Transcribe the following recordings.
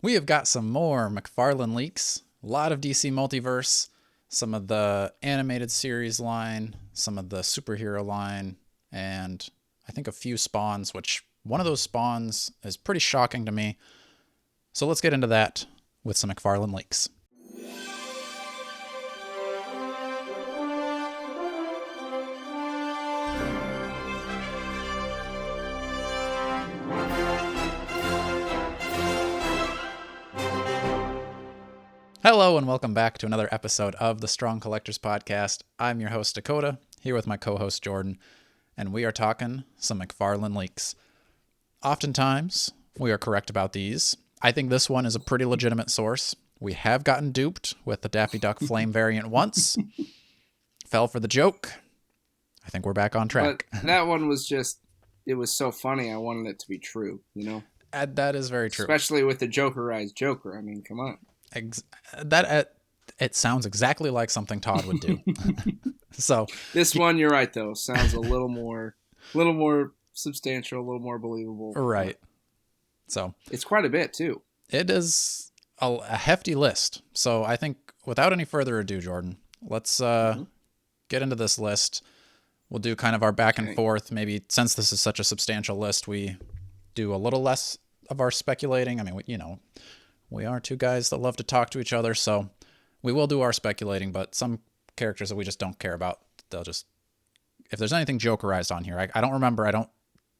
We have got some more McFarlane leaks, a lot of DC Multiverse, some of the animated series line, some of the superhero line, and I think a few spawns, which one of those spawns is pretty shocking to me. So let's get into that with some McFarlane leaks. Hello and welcome back to another episode of the Strong Collectors Podcast. I'm your host Dakota, here with my co-host Jordan, and we are talking some McFarlane leaks. Oftentimes, we are correct about these. I think this one is a pretty legitimate source. We have gotten duped with the Daffy Duck Flame variant once. Fell for the joke. I think we're back on track. But that one was just, it was so funny, I wanted it to be true, you know? That is very true. Especially with the Jokerized Joker, I mean, come on. It sounds exactly like something Todd would do. So this one, you're right though, sounds a little more substantial, a little more believable. Right. So it's quite a bit too. It is a hefty list. So I think without any further ado, Jordan, let's get into this list. We'll do kind of our back and forth. Maybe since this is such a substantial list, we do a little less of our speculating. I mean, we are two guys that love to talk to each other, so we will do our speculating, but some characters that we just don't care about, they'll just... If there's anything Jokerized on here, I don't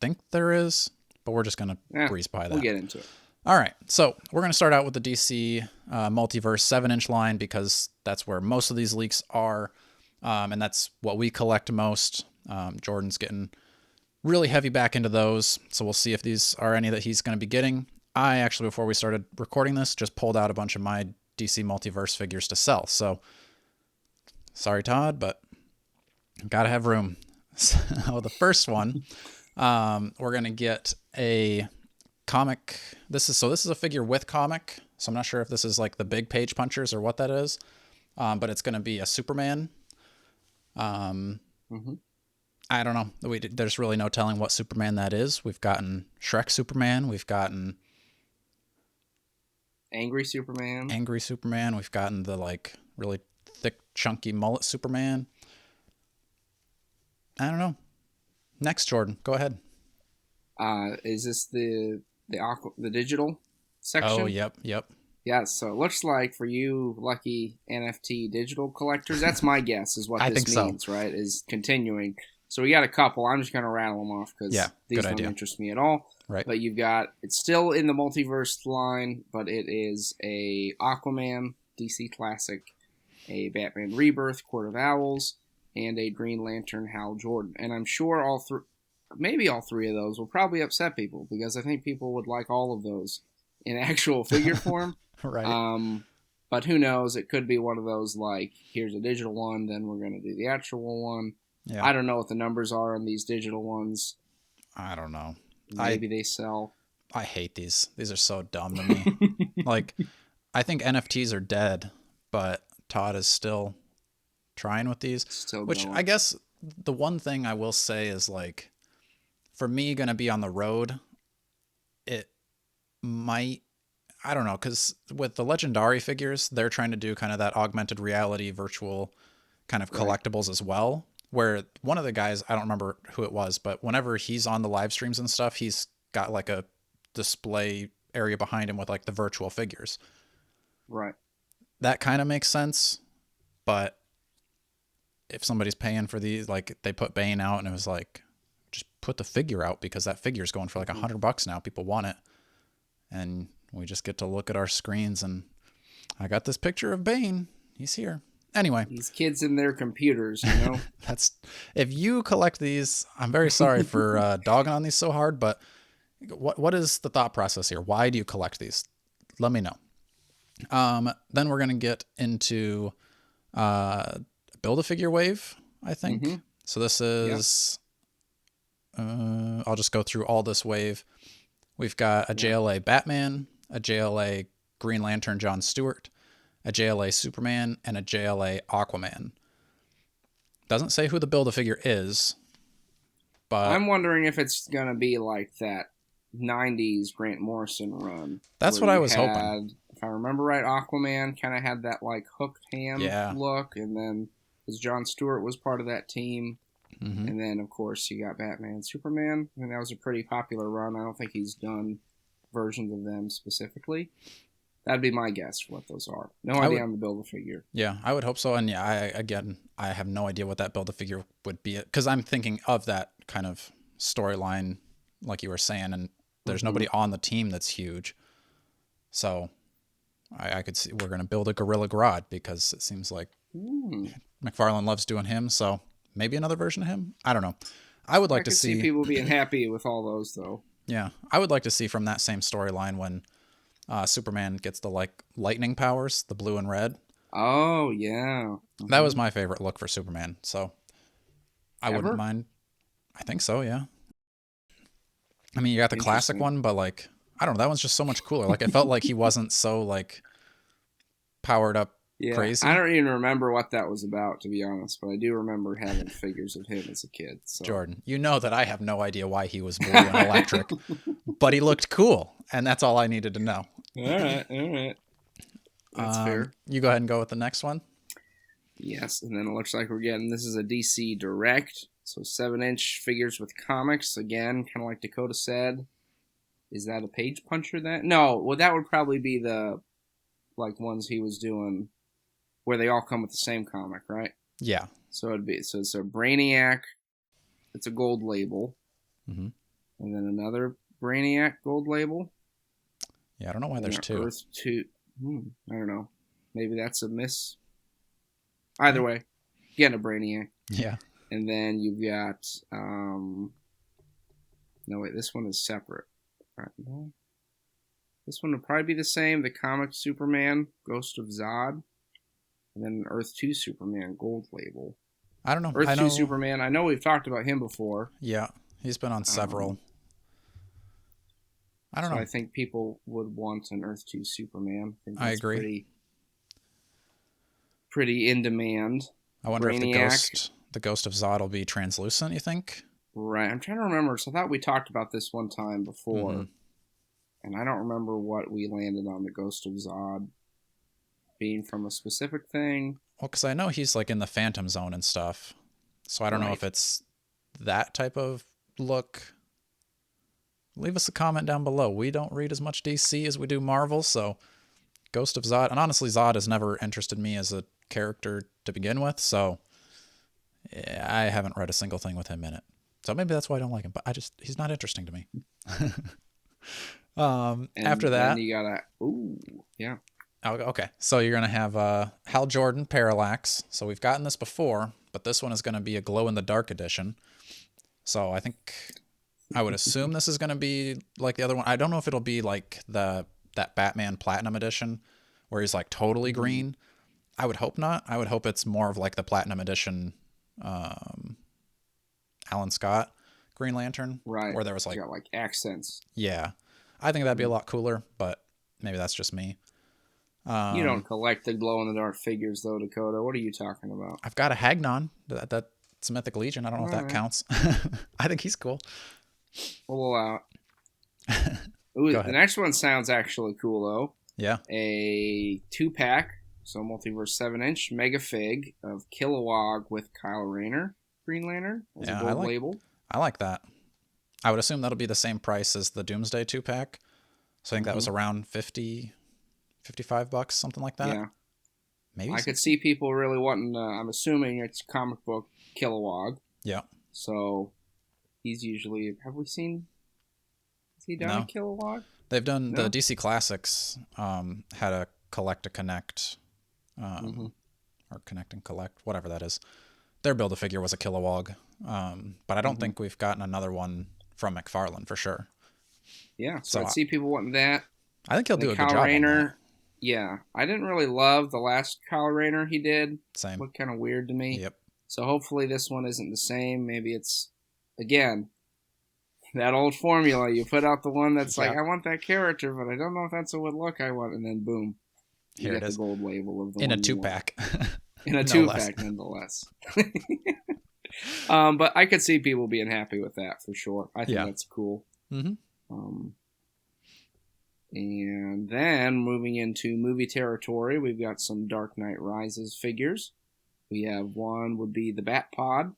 think there is, but we're just going to breeze by that. We'll get into it. All right, so we're going to start out with the DC Multiverse 7-inch line because that's where most of these leaks are, and that's what we collect most. Jordan's getting really heavy back into those, so we'll see if these are any that he's going to be getting. I actually, before we started recording this, just pulled out a bunch of my DC Multiverse figures to sell. So, sorry, Todd, but gotta have room. So the first one, we're gonna get a comic. This is a figure with comic. So I'm not sure if this is like the big page punchers or what that is, but it's gonna be a Superman. I don't know. There's really no telling what Superman that is. We've gotten Shrek Superman. We've gotten Angry Superman. We've gotten the like really thick, chunky mullet Superman. I don't know. Next, Jordan, go ahead. Is this the digital section? Oh, yep. Yeah, so it looks like for you lucky NFT digital collectors, that's my guess is what this means, right? Is continuing. So we got a couple. I'm just going to rattle them off because these don't interest me at all. Right. But it's still in the Multiverse line, but it is a Aquaman, DC Classic, a Batman Rebirth, Court of Owls, and a Green Lantern, Hal Jordan. And I'm sure maybe all three of those will probably upset people because I think people would like all of those in actual figure form. Right. But who knows? It could be one of those like, here's a digital one, then we're going to do the actual one. Yeah. I don't know what the numbers are on these digital ones. I don't know. Maybe they sell. I hate these. These are so dumb to me. Like, I think NFTs are dead, but Todd is still trying with these. Which I guess the one thing I will say is like, for me, going to be on the road, it might... I don't know, because with the Legendary figures, they're trying to do kind of that augmented reality virtual kind of collectibles as well. Where one of the guys, I don't remember who it was, but whenever he's on the live streams and stuff, he's got like a display area behind him with like the virtual figures. Right. That kind of makes sense. But if somebody's paying for these, like they put Bane out and it was like, just put the figure out because that figure's going for like $100 now. People want it. And we just get to look at our screens and I got this picture of Bane. He's here. Anyway, these kids in their computers, you know. If you collect these, I'm very sorry for dogging on these so hard, but what is the thought process here? Why do you collect these? Let me know. Then we're gonna get into Build-A-Figure wave, I think. So this is I'll just go through all this wave. We've got a JLA Batman, a JLA Green Lantern John Stewart, a JLA Superman, and a JLA Aquaman. Doesn't say who the Build-A-Figure is, but... I'm wondering if it's going to be like that '90s Grant Morrison run. That's what I was hoping. If I remember right, Aquaman kind of had that like hooked hand look, and then because Jon Stewart was part of that team, and then of course you got Batman and Superman, and that was a pretty popular run. I don't think he's done versions of them specifically. That'd be my guess for what those are. No idea on the Build-A-Figure. Yeah, I would hope so. And yeah, I have no idea what that Build-A-Figure would be, because I'm thinking of that kind of storyline, like you were saying, and there's nobody on the team that's huge. So I could see we're going to build a Gorilla Grodd, because it seems like McFarlane loves doing him. So maybe another version of him. I don't know. I would like to see people being happy with all those, though. Yeah, I would like to see from that same storyline when Superman gets the lightning powers, the blue and red. Oh yeah, that was my favorite look for Superman. So I wouldn't mind. I think so. Yeah. I mean, you got the classic one, but like I don't know, that one's just so much cooler. Like it felt like he wasn't so like powered up crazy. I don't even remember what that was about, to be honest, but I do remember having figures of him as a kid. So. Jordan, you know that I have no idea why he was blue and electric, but he looked cool, and that's all I needed to know. All right. That's fair. You go ahead and go with the next one. Yes, and then it looks like we're getting, this is a DC Direct, so 7-inch figures with comics, again, kind of like Dakota said. Is that a page puncher then? No, well that would probably be the, like, ones he was doing where they all come with the same comic, right? Yeah. So it's a Brainiac, it's a gold label, and then another Brainiac gold label. Yeah, I don't know why there's two. Earth 2, I don't know. Maybe that's a miss. Either way, getting a Brainiac. Yeah. And then you've got, no wait, this one is separate. Right, no. This one would probably be the same, the comic Superman, Ghost of Zod. And then an Earth 2 Superman gold label. I don't know. Earth 2 Superman, I know we've talked about him before. Yeah, he's been on several. I don't know. I think people would want an Earth 2 Superman. I agree. Pretty in demand. I wonder if the Ghost of Zod will be translucent, you think? Right. I'm trying to remember. So I thought we talked about this one time before. And I don't remember what we landed on the Ghost of Zod being from a specific thing. Well, because I know he's like in the Phantom Zone and stuff. So I don't know if it's that type of look. Leave us a comment down below. We don't read as much DC as we do Marvel, so Ghost of Zod. And honestly, Zod has never interested me as a character to begin with, so yeah, I haven't read a single thing with him in it. So maybe that's why I don't like him, but he's not interesting to me. After that, then you gotta, yeah. Okay, so you're gonna have Hal Jordan Parallax. So we've gotten this before, but this one is gonna be a glow in the dark edition. So I would assume this is gonna be like the other one. I don't know if it'll be like that Batman Platinum edition where he's like totally green. I would hope not. I would hope it's more of like the Platinum edition, Alan Scott Green Lantern, right? Where there was like accents. Yeah, I think that'd be a lot cooler, but maybe that's just me. You don't collect the glow-in-the-dark figures, though, Dakota. What are you talking about? I've got a Hagnon. That's Mythic Legion. I don't know if that counts. I think he's cool. We'll allow it. Ooh, the next one sounds actually cool, though. Yeah. A 2-pack, so Multiverse 7-inch, Mega Fig of Kilowog with Kyle Rayner, Green Lantern, as a gold label. I like that. I would assume that'll be the same price as the Doomsday 2-pack. So I think that was around $55, something like that. Yeah. Maybe I could see people really wanting, I'm assuming it's comic book Kilowog. Yeah. So he's usually, have we seen, has he done a Kilowog? They've done the DC Classics, had a Collect to Connect, or Connect and Collect, whatever that is. Their Build-A-Figure was a Kilowog, but I don't think we've gotten another one from McFarlane for sure. Yeah, so I'd see people wanting that. I think he'll do a good job Rayner, on that. Yeah, I didn't really love the last Kyle Rayner he did. Same. It looked kind of weird to me. Yep. So hopefully this one isn't the same. Maybe it's, again, that old formula. You put out the one that's like, I want that character, but I don't know if that's what look I want. And then boom, you get the gold label of the in a 2-pack. In a 2-pack, nonetheless. But I could see people being happy with that for sure. I think that's cool. Um, and then moving into movie territory, we've got some Dark Knight Rises figures. We have one would be the Bat Pod,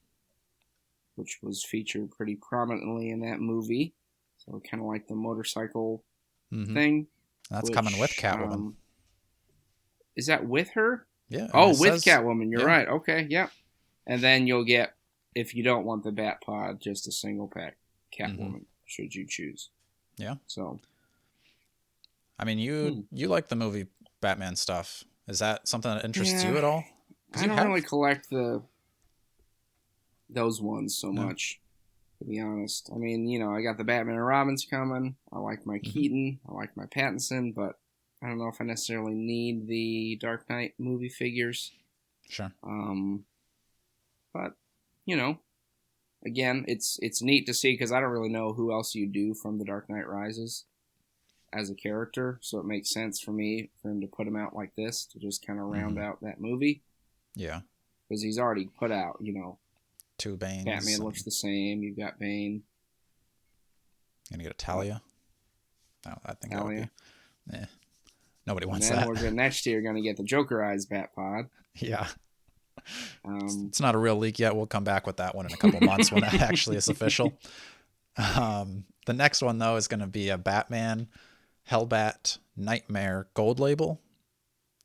which was featured pretty prominently in that movie. So kind of like the motorcycle thing. That's coming with Catwoman. Is that with her? Yeah. Oh, with Catwoman. You're right. Okay, yeah. And then you'll get, if you don't want the Bat Pod, just a single pack Catwoman, should you choose. Yeah. So, I mean, you like the movie Batman stuff. Is that something that interests you at all? I don't really collect those ones so much, to be honest. I mean, you know, I got the Batman and Robins coming. I like my Keaton. I like my Pattinson, but I don't know if I necessarily need the Dark Knight movie figures. Sure. But, you know, again, it's neat to see because I don't really know who else you do from the Dark Knight Rises as a character, so it makes sense for me for him to put him out like this to just kind of round out that movie. Yeah. Because he's already put out, you know, 2 Banes. Batman looks the same. You've got Bane. Gonna get a Talia. No, I think Talia. That would be. Nobody wants and then that. We're next year going to get the Joker Eyes Bat Pod. Yeah. It's not a real leak yet. We'll come back with that one in a couple months when that actually is official. The next one though is going to be a Batman Hellbat Nightmare gold label.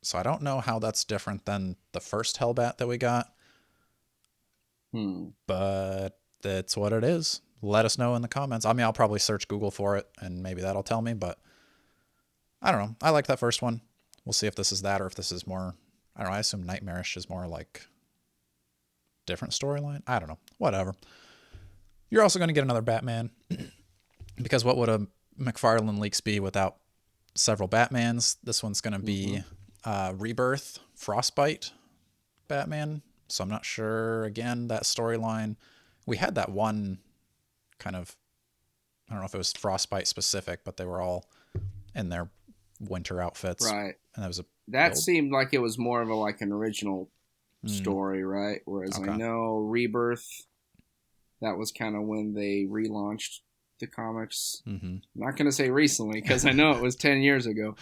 So I don't know how that's different than the first Hellbat that we got. But that's what it is. Let us know in the comments. I mean, I'll probably search Google for it and maybe that'll tell me, but I don't know. I like that first one. We'll see if this is that or if this is more, I don't know. I assume Nightmarish is more like different storyline. I don't know. Whatever. You're also going to get another Batman because what would a McFarlane leaks be without several Batmans? This one's going to be Rebirth Frostbite Batman. So I'm not sure, again, that storyline. We had that one kind of, I don't know if it was Frostbite specific, but they were all in their winter outfits. Right. And that seemed like it was more of an original story, right? Whereas I know Rebirth, that was kind of when they relaunched the comics. I'm not going to say recently because I know it was 10 years ago.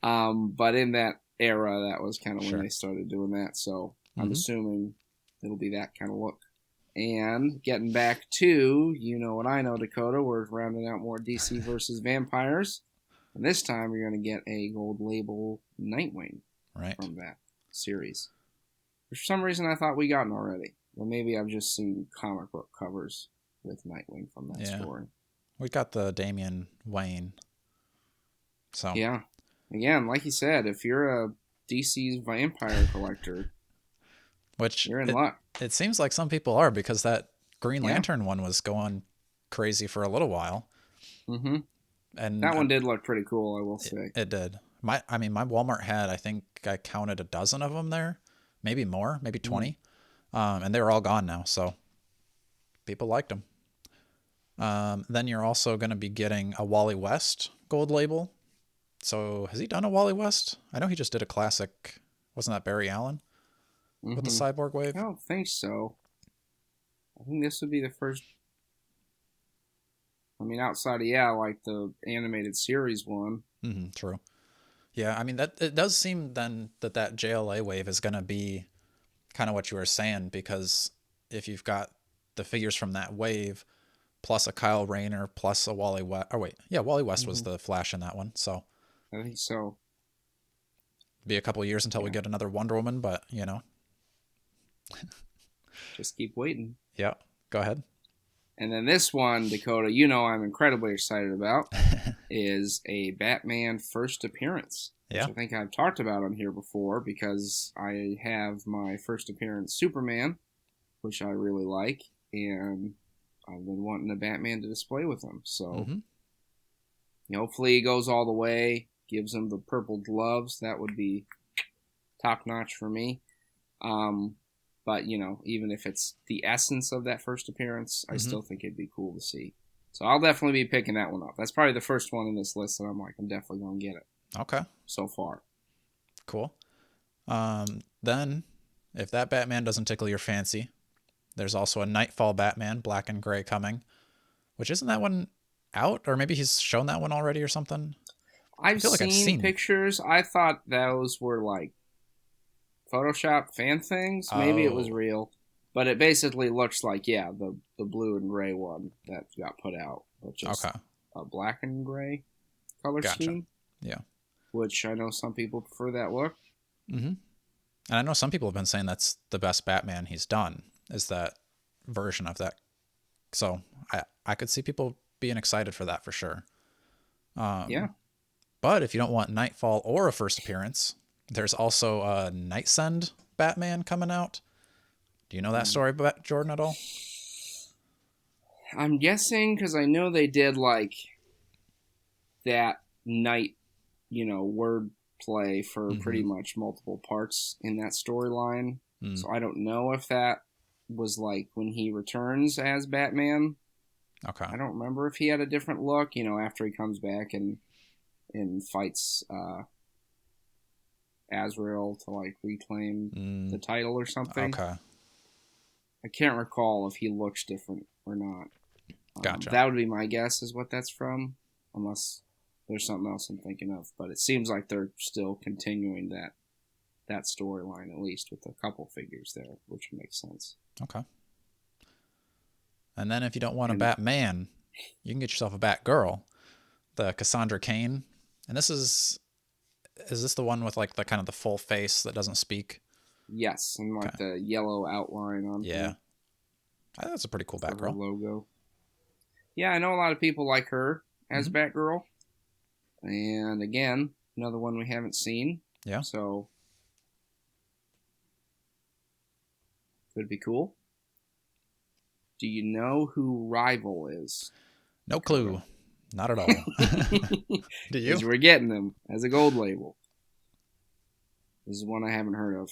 But in that era, that was kind of when they started doing that. So I'm assuming it'll be that kind of look. And getting back to, you know what I know, Dakota, we're rounding out more DC versus Vampires. And this time you're going to get a gold label Nightwing from that series. For some reason I thought we got it already. Well, maybe I've just seen comic book covers with Nightwing from that story. We got the Damian Wayne. So yeah. Again, like you said, if you're a DC's vampire collector, you're in luck. It seems like some people are because that Green Lantern one was going crazy for a little while. And that one did look pretty cool, I will say. It did. My Walmart had, I think I counted a dozen of them there, maybe more, maybe 20. And they were all gone now, so people liked them. Then you're also going to be getting a Wally West gold label. So has he done a Wally West? I know he just did a classic. Wasn't that Barry Allen with the Cyborg Wave? I don't think so. I think this would be the first. I mean, outside of, like the animated series one. True. Yeah, I mean, that it does seem then that JLA wave is going to be kind of what you were saying, because if you've got the figures from that wave plus a Kyle Rayner plus a Wally West. Oh, wait. Yeah, Wally West was the Flash in that one, so. I think so. Be a couple of years until we get another Wonder Woman, but, you know. Just keep waiting. Yeah, go ahead. And then this one, Dakota, you know I'm incredibly excited about, is a Batman first appearance. Yeah. Which I think I've talked about on here before because I have my first appearance Superman, which I really like, and I've been wanting a Batman to display with him. So hopefully he goes all the way, gives him the purple gloves. That would be top-notch for me. But, you know, even if it's the essence of that first appearance, I still think it'd be cool to see. So I'll definitely be picking that one up. That's probably the first one in this list that I'm definitely going to get it. Okay. So far. Cool. Then, if that Batman doesn't tickle your fancy, there's also a Nightfall Batman, black and gray, coming. Which isn't that one out, or maybe he's shown that one already or something. I I've feel like I've seen seen. pictures. I thought those were like Photoshop fan things. Maybe it was Oh, real, but it basically looks like the blue and gray one that got put out, but just okay, a black and gray color gotcha. scheme, Yeah. which I know some people prefer that look. Mm-hmm. And I know some people have been saying that's the best Batman he's done, is that version of that. So I could see people being excited for that for sure. Yeah. But if you don't want Nightfall or a first appearance, there's also a Nightsend Batman coming out. Do you know that story about Jordan at all? I'm guessing because I know they did like that night, word play for Mm-hmm. pretty much multiple parts in that storyline. Mm, So I don't know if that was like when he returns as Batman. okay. I don't remember if he had a different look, after he comes back and fights Azrael to like reclaim the Mm, title or something. okay. I can't recall if he looks different or not. Gotcha. That would be my guess is what that's from, unless there's something else I'm thinking of. But it seems like they're still continuing that storyline, at least with a couple figures there, which makes sense. Okay. And then if you don't want a And Batman, you can get yourself a Batgirl, the Cassandra Cain. And is this the one with like the kind of the full face that doesn't speak? yes, and like Okay. the yellow outline on Yeah. her I think that's a pretty cool for her Batgirl. logo. Yeah, I know a lot of people like her as Mm-hmm. Batgirl. And again, another one we haven't seen. Yeah. So could be cool. Do you know who Rival is? No clue. Not at all. Do you? Because we're getting them as a gold label. This is one I haven't heard of.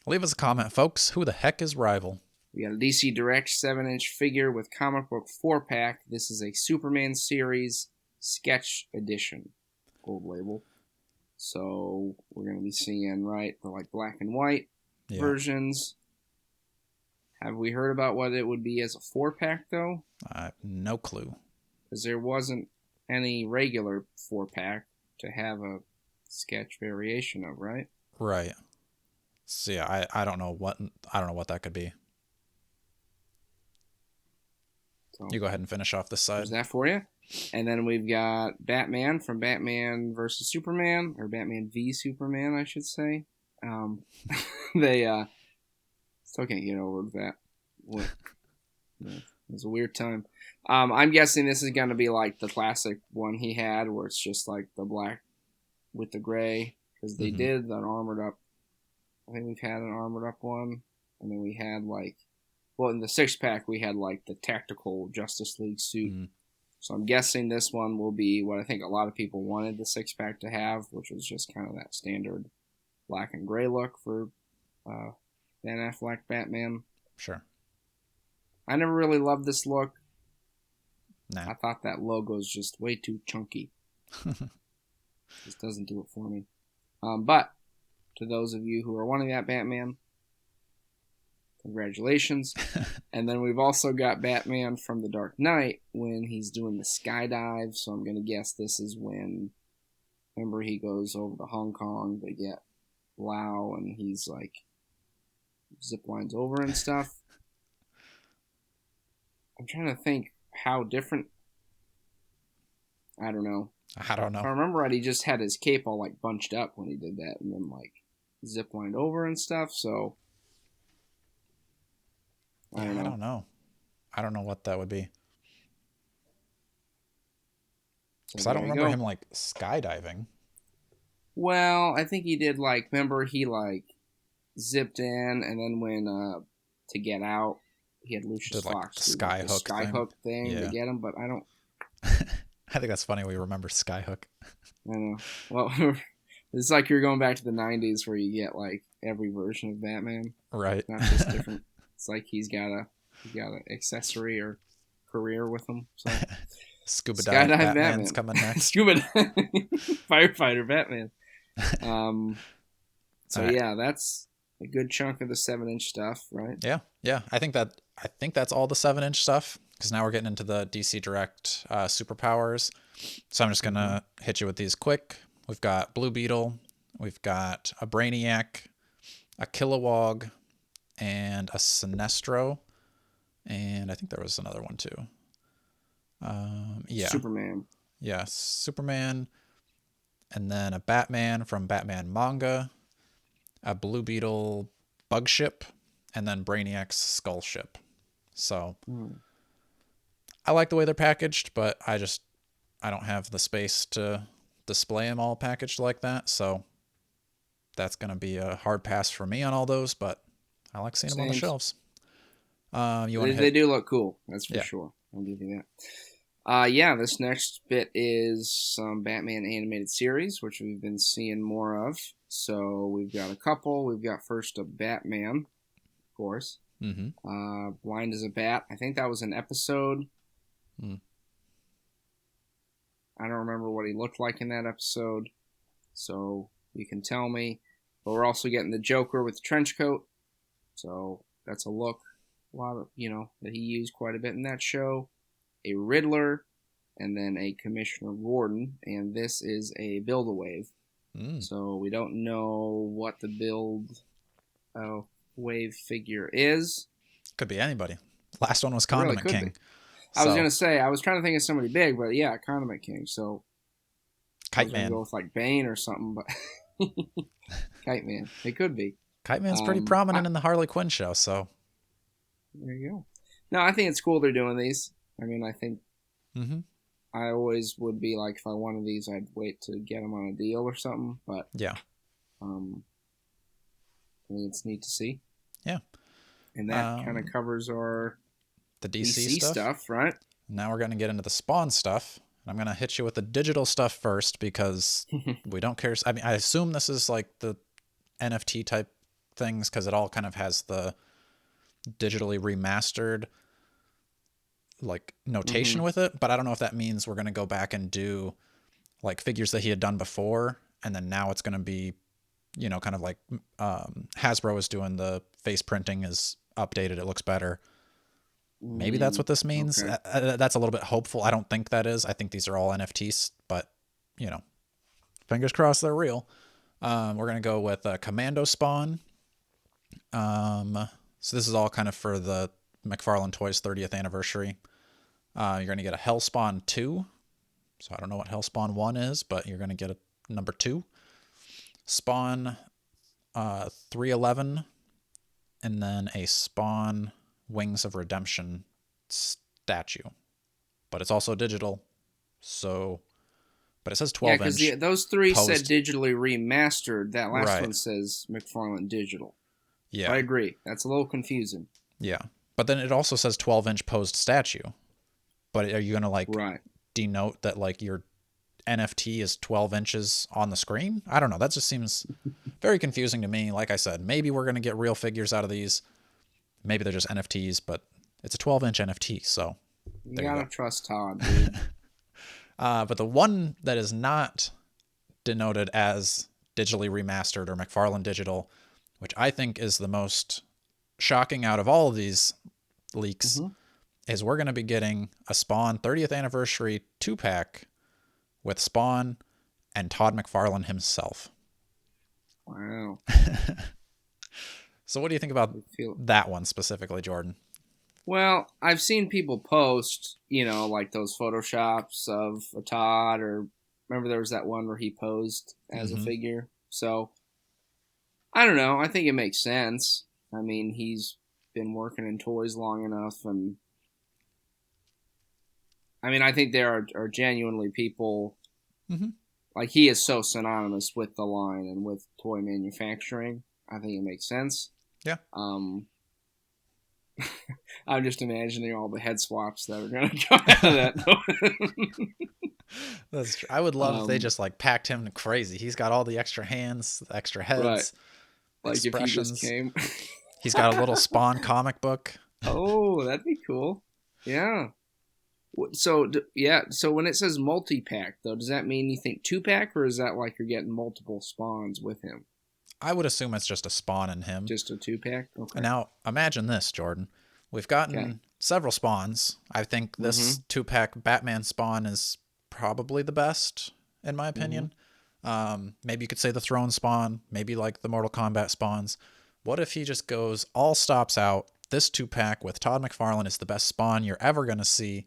Leave us a comment, folks. Who the heck is Rival? We got a DC Direct 7-inch figure with comic book 4-pack. This is a Superman series sketch edition gold label. So we're going to be seeing, right, the like black and white versions. Have we heard about what it would be as a 4-pack, though? I have no clue. Because there wasn't any regular 4-pack to have a sketch variation of, right? Right. So yeah, I don't know what that could be. So You go ahead and finish off this side. there's that for you. And then we've got Batman from Batman versus Superman, or Batman v Superman, I should say. They still can't get over that. It was a weird time. I'm guessing this is going to be like the classic one he had, where it's just like the black with the gray, because they did an armored up. I think we've had an armored up one, and then we had like, well, in the 6-pack we had like the tactical Justice League suit. Mm. So I'm guessing this one will be what I think a lot of people wanted the 6-pack to have, which was just kind of that standard black and gray look for Ben Affleck Batman. Sure. I never really loved this look. Nah. I thought that logo is just way too chunky. Just doesn't do it for me. But to those of you who are wanting that Batman, congratulations. And then we've also got Batman from The Dark Knight when he's doing the skydive. So I'm going to guess this is when, remember, he goes over to Hong Kong to get Lau and he's like zip lines over and stuff. I'm trying to think how different. I don't know. If I remember right, he just had his cape all like bunched up when he did that and then like zip lined over and stuff. So I don't know. I don't know what that would be. So Because I don't remember him like skydiving. Well, I think he did like, remember he like zipped in and then when to get out he had Lucius Fox do like the skyhook thing to get him, but I don't. I think that's funny we remember Skyhook. I know. Well, it's like you're going back to the 90s where you get like every version of Batman. Right. Not just different. It's like he's got an accessory or career with him. So Scuba dive Batman's coming next. Scuba firefighter Batman. So yeah, that's a good chunk of the 7-inch stuff, right? Yeah. I think that's all the 7-inch stuff. because now we're getting into the DC Direct Superpowers. So I'm just going to hit you with these quick. We've got Blue Beetle, we've got a Brainiac, a Kilowog, and a Sinestro. And I think there was another one too. Yeah. Superman. Yeah, Superman. And then a Batman from Batman manga, a Blue Beetle Bug Ship, and then Brainiac's Skull Ship. So I like the way they're packaged, but I don't have the space to display them all packaged like that. So that's going to be a hard pass for me on all those, but I like seeing them on the shelves. They do look cool. That's for sure. I'll give you that. This next bit is some Batman animated series, which we've been seeing more of. So we've got a couple. We've got first a Batman, of course. Blind as a Bat. I think that was an episode. I don't remember what he looked like in that episode, so you can tell me. But we're also getting the Joker with the trench coat, so that's a look. A lot of, that he used quite a bit in that show. A Riddler, and then a Commissioner Gordon, and this is a Build-A-Wave. So we don't know what the Build-A-Wave figure is. Could be anybody. Last one was Condiment King. I was going to say, I was trying to think of somebody big, but yeah, Condiment King. So Kite Man. Go with like Bane or something, but Kite Man. It could be. Kite Man's pretty prominent in the Harley Quinn show, so. There you go. No, I think it's cool they're doing these. I mean, I think I always would be like, if I wanted these, I'd wait to get them on a deal or something. But yeah, I mean, it's neat to see. Yeah, and that kind of covers the DC stuff, right? Now we're going to get into the Spawn stuff. I'm going to hit you with the digital stuff first because we don't care. I mean, I assume this is like the NFT type things because it all kind of has the digitally remastered like notation with it, but I don't know if that means we're going to go back and do like figures that he had done before, and then now it's going to be, kind of like Hasbro is doing the face printing is updated, it looks better. Maybe that's what this means. Okay. That's a little bit hopeful. I don't think that is. I think these are all NFTs, but fingers crossed they're real. We're going to go with Commando Spawn. So this is all kind of for the McFarlane Toys 30th anniversary. You're going to get a Hellspawn 2. So I don't know what Hellspawn 1 is, but you're going to get a number 2. Spawn 311. And then a Spawn Wings of Redemption statue. But it's also digital. So, but it says 12 inch. Yeah, because those three said digitally remastered. That last one says McFarlane Digital. Yeah. I agree. That's a little confusing. Yeah. But then it also says 12-inch posed statue. But are you going to denote that like your NFT is 12 inches on the screen? I don't know. That just seems very confusing to me. Like I said, maybe we're going to get real figures out of these. Maybe they're just NFTs, but it's a 12-inch NFT, so you gotta trust Todd, dude. But the one that is not denoted as digitally remastered or McFarlane Digital, which I think is the most shocking out of all of these leaks, is we're going to be getting a Spawn 30th anniversary 2-pack with Spawn and Todd McFarlane himself. Wow. So what do you think about that one specifically, Jordan? Well, I've seen people post, like those Photoshops of a Todd, or remember there was that one where he posed as a figure. So, I don't know. I think it makes sense. I mean, he's been working in toys long enough, and I mean, I think there are genuinely people, like he is so synonymous with the line and with toy manufacturing. I think it makes sense. Yeah. I'm just imagining all the head swaps that are going to come out of that. That's true. I would love if they just packed him crazy. He's got all the extra hands, the extra heads, like if he just came. He's got a little Spawn comic book. Oh, that'd be cool. Yeah. So when it says multi-pack, though, does that mean you think 2-pack, or is that like you're getting multiple Spawns with him? I would assume it's just a Spawn in him. Just a 2-pack? Okay. Now, imagine this, Jordan. We've gotten Okay. several spawns. I think this 2-pack Batman spawn is probably the best, in my opinion. Maybe you could say the Throne spawn, maybe like the Mortal Kombat spawns. What if he just goes all stops out? This 2-pack with Todd McFarlane is the best spawn you're ever going to see.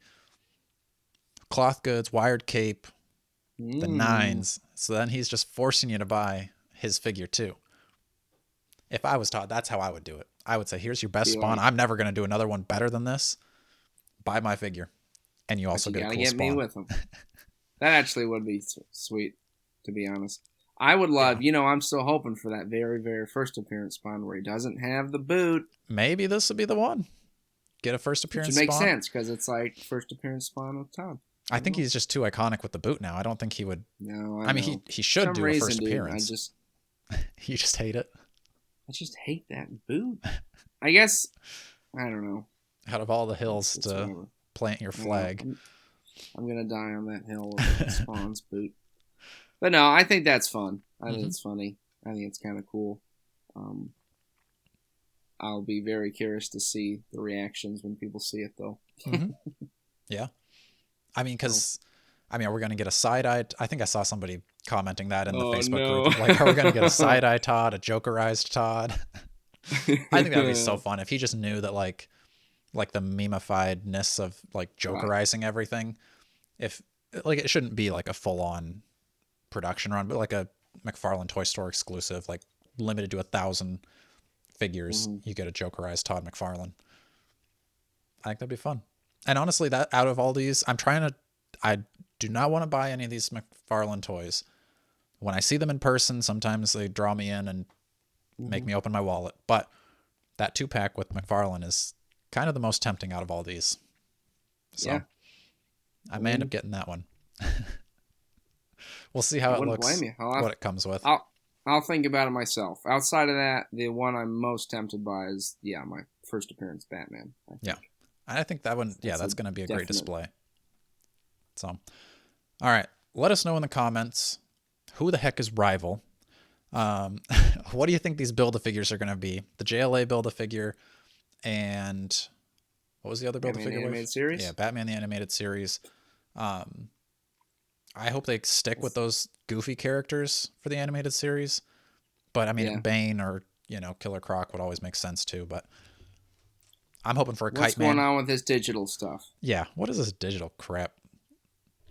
Cloth goods, wired cape, the nines. So then he's just forcing you to buy his figure too. If I was Todd, that's how I would do it. I would say, here's your best spawn. I'm never going to do another one better than this. Buy my figure. And you also get a cool spawn. Me with them. That actually would be sweet, to be honest. I would love, I'm still hoping for that very, very first appearance spawn where he doesn't have the boot. Maybe this would be the one. Get a first appearance spawn. Which makes sense, because it's like first appearance spawn with Todd. I think he's just too iconic with the boot now. I don't think he would. No, I mean, he should do a first appearance. You just hate it? I just hate that boot. I guess, I don't know. Out of all the hills to plant your flag. I'm going to die on that hill with Spawn's boot. But no, I think that's fun. I think it's funny. I think it's kind of cool. I'll be very curious to see the reactions when people see it, though. Yeah. I mean, are we going to get a side-eye? I think I saw somebody commenting that in the Facebook group. Like, are we going to get a side-eye Todd, a Jokerized Todd? I think that would be so fun if he just knew that, like the memifiedness of, like, Jokerizing everything. If, like, it shouldn't be, like, a full-on production run, but, like, a McFarlane Toy Store exclusive, like, limited to 1,000 figures. You get a Jokerized Todd McFarlane. I think that'd be fun. And honestly, that out of all these, I do not want to buy any of these McFarlane toys. When I see them in person, sometimes they draw me in and make me open my wallet. But that 2-pack with McFarlane is kind of the most tempting out of all these. So I may end up getting that one. We'll see how it looks, what it comes with. I'll think about it myself. Outside of that, the one I'm most tempted by is, my first appearance Batman. I think that one, that's going to be a great display. So, all right. Let us know in the comments, who the heck is Rival? What do you think these Build-A-Figures are going to be? The JLA Build-A-Figure and what was the other Build-A-Figure? Batman Animated Series? Yeah, Batman the Animated Series. I hope they stick with those goofy characters for the animated series. But, I mean, Bane or, Killer Croc would always make sense too, but I'm hoping for a Kite Man. What's going on with this digital stuff? Yeah, what is this digital crap?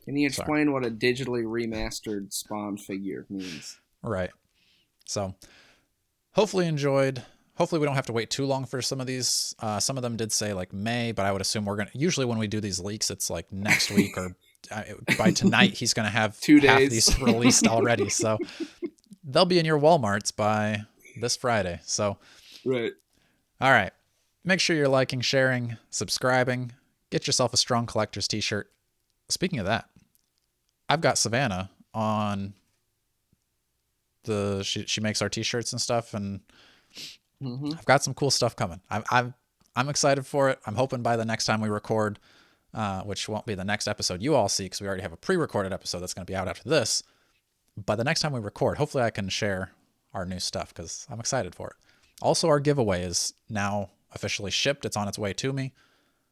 Can you explain what a digitally remastered Spawn figure means? Right. So, hopefully enjoyed. Hopefully we don't have to wait too long for some of these. Some of them did say like May, but I would assume usually when we do these leaks, it's like next week or by tonight he's going to have 2 days. Half these released already. So, they'll be in your Walmarts by this Friday. So, right. All right. Make sure you're liking, sharing, subscribing. Get yourself a Strong Collector's t-shirt. Speaking of that, I've got Savannah on she makes our t-shirts and stuff, and I've got some cool stuff coming. I'm excited for it. I'm hoping by the next time we record, which won't be the next episode you all see because we already have a pre-recorded episode that's going to be out after this. By the next time we record, hopefully I can share our new stuff because I'm excited for it. Also, our giveaway is now officially shipped. It's on its way to me.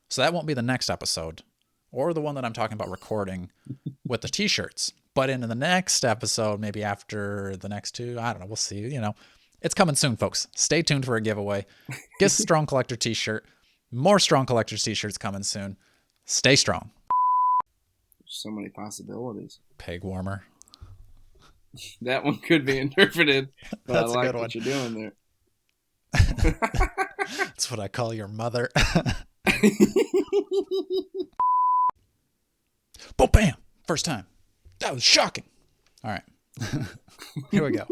So that won't be the next episode or the one that I'm talking about recording with the t-shirts. But in the next episode, maybe after the next two, I don't know. We'll see. It's coming soon, folks. Stay tuned for a giveaway. Get a Strong Collector t-shirt. More Strong Collectors t-shirts coming soon. Stay strong. So many possibilities. Peg warmer. That one could be interpreted, but That's I like a good one. what you're doing there. That's what I call your mother. Boom, bam. First time. That was shocking. All right. Here we go.